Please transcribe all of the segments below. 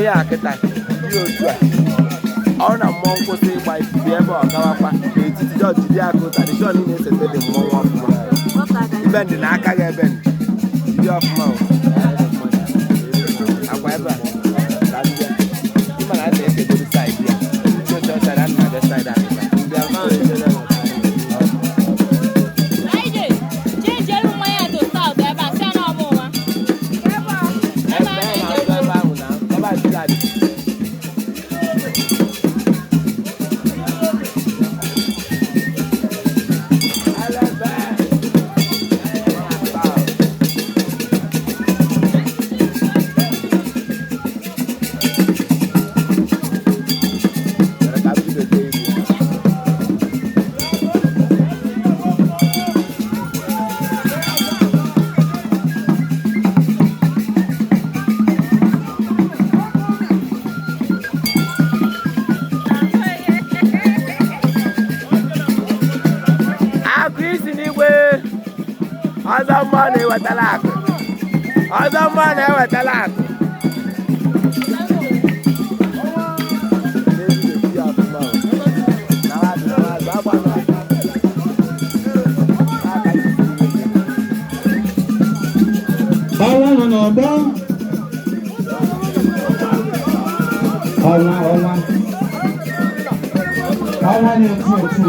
ya akịta dị otu a ọ na mmụọ nkwụsị ịgba ifufe ebe ọ gawakwa n'etiti jọjidi akụ tradishọn na-esete dị mmọnwụ ọfụma ibe ndị n'aka gị ebe ndị ọfụma akwa ebe a ka ndị ịma na a na-ekedoro saịdị ya ndị otu ọchara a na-abịa saịdị akịta ndị afọ ọzọ mmụọ na-ewetala akụ ọzọ mmụọ na-ewetala akụ ọnwa nọ n'ọgbọ ọnwa na-eti eti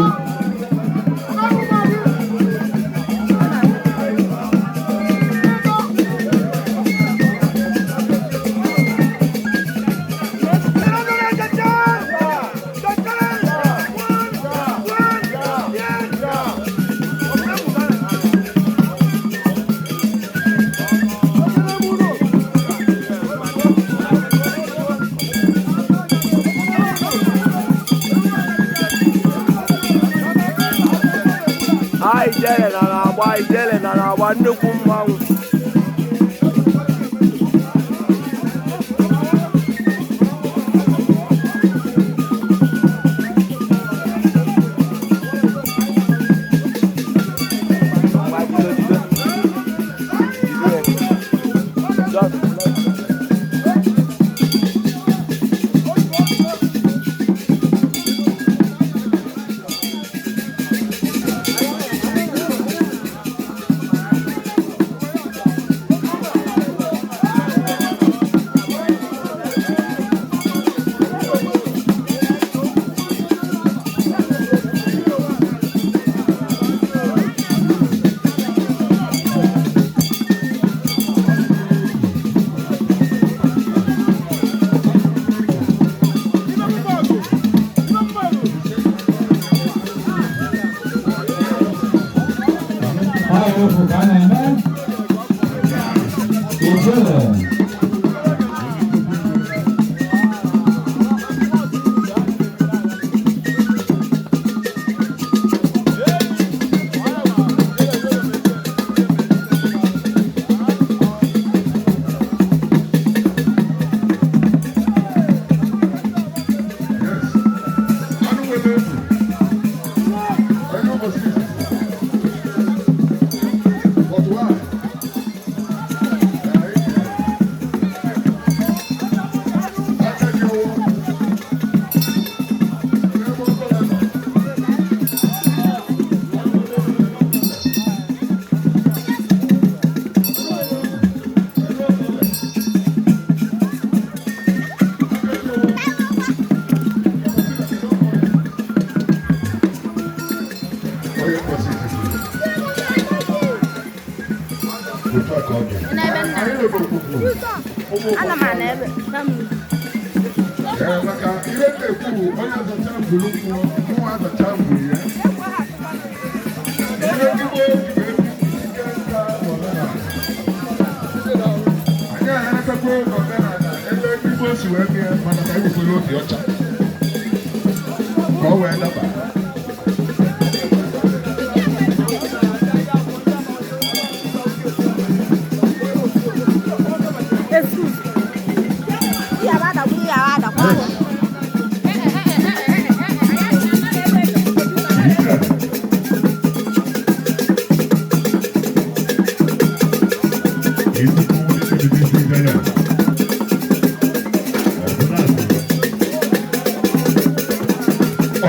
ijele na na-agba nnukwu mmanwụ Ana mana ebe maka ihe na-ekwu onye azacha mbulu nwa azacha mbulu ya ihe igbo anyị anaghịkwa n'omenala ebe igbo si wee bịa mana ka anyị kwere obi ọcha ka ọ wee daba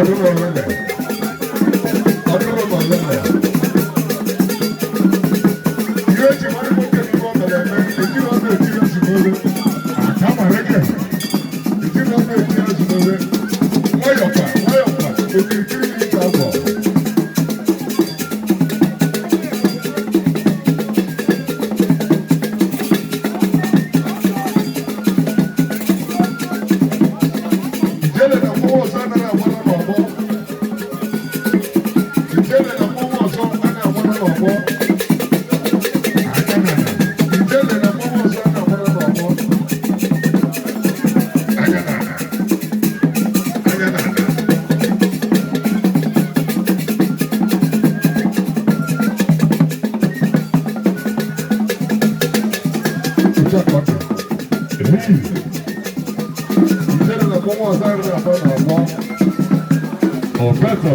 ọdún ọlẹ́lẹ̀ ọdún ọlẹ́lẹ̀ ìwé tí wọ́n ní kó kéde wọ́n bẹ̀rẹ̀ mẹ́ èjì wọn bẹ̀ èjì wọn sì lóore àtàmàrẹ́kẹ̀ èjì wọn bẹ̀ èjì wọn sì lóore wọ́yọ̀pà òkìrìkìrì ní ìta bọ̀.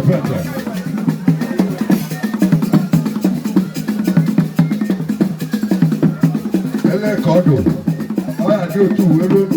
Better. Ele kodo. Oya do tu we lo